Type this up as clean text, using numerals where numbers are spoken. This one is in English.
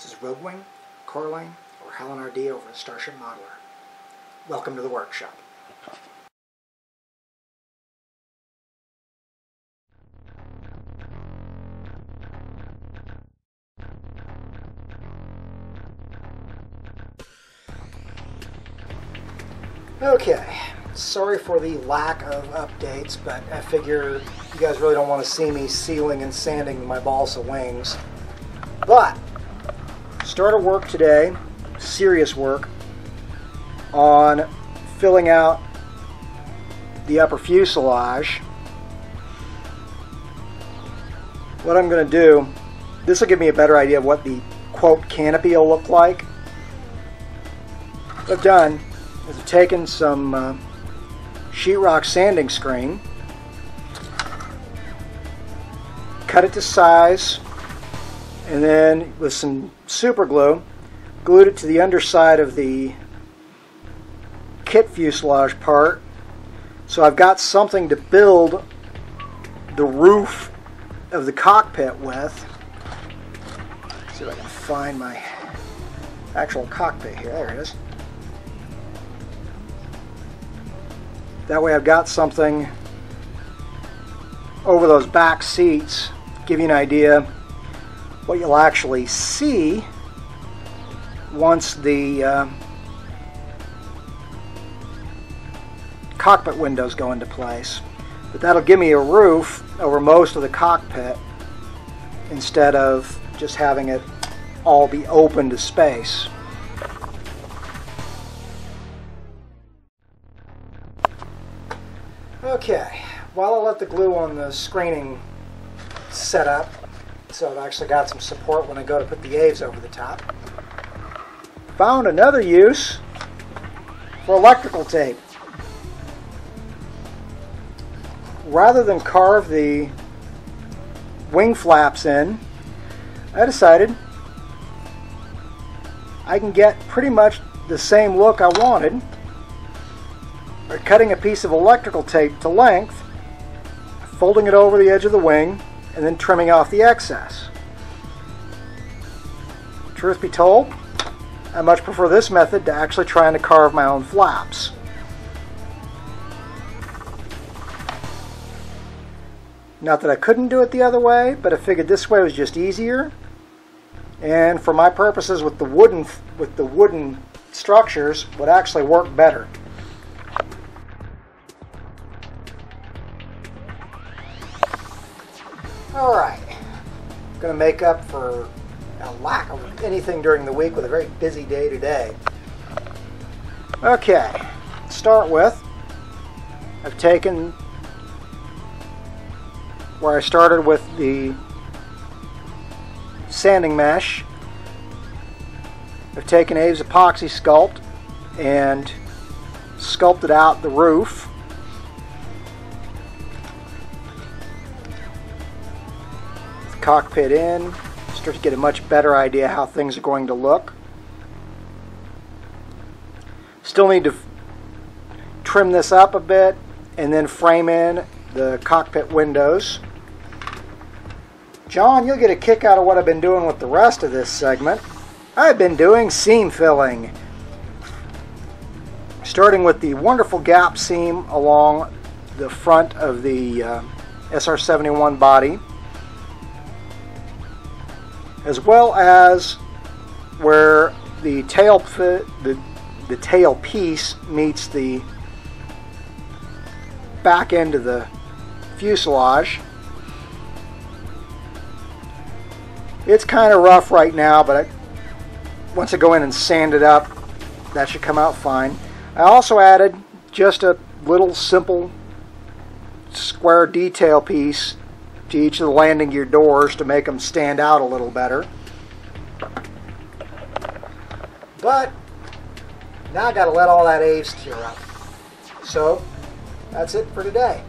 This is Rogue Wing, Coraline, or Helen RD over at Starship Modeler. Welcome to the workshop. Okay, sorry for the lack of updates, but I figure you guys really don't want to see me sealing and sanding my balsa wings. But, started work today, serious work, on filling out the upper fuselage. What I'm going to do, this will give me a better idea of what the quote canopy will look like. What I've done is I've taken some sheetrock sanding screen, cut it to size, and then with some super glue, glued it to the underside of the kit fuselage part. So I've got something to build the roof of the cockpit with. Let's see if I can find my actual cockpit here. There it is. That way I've got something over those back seats, give you an idea what you'll actually see once the cockpit windows go into place. But that'll give me a roof over most of the cockpit instead of just having it all be open to space. Okay, while I let the glue on the screening set up, so I've actually got some support when I go to put the A's over the top, found another use for electrical tape. Rather than carve the wing flaps in, I decided I can get pretty much the same look I wanted by cutting a piece of electrical tape to length, folding it over the edge of the wing, and then trimming off the excess. Truth be told, I much prefer this method to actually trying to carve my own flaps. Not that I couldn't do it the other way, but I figured this way was just easier, and for my purposes with the wooden structures would actually work better. Alright, I'm going to make up for a lack of anything during the week with a very busy day today. Okay, to start with, I've taken where I started with the sanding mesh. I've taken Abe's epoxy sculpt and sculpted out the roof. Cockpit in, start to get a much better idea how things are going to look. Still need to trim this up a bit and then frame in the cockpit windows. John, you'll get a kick out of what I've been doing with the rest of this segment. I've been doing seam filling, starting with the wonderful gap seam along the front of the SR-71 body, as well as where the tail piece meets the back end of the fuselage. It's kind of rough right now, but once I go in and sand it up, that should come out fine. I also added just a little simple square detail piece to each of the landing gear doors to make them stand out a little better. But now I got to let all that A's cure up. So that's it for today.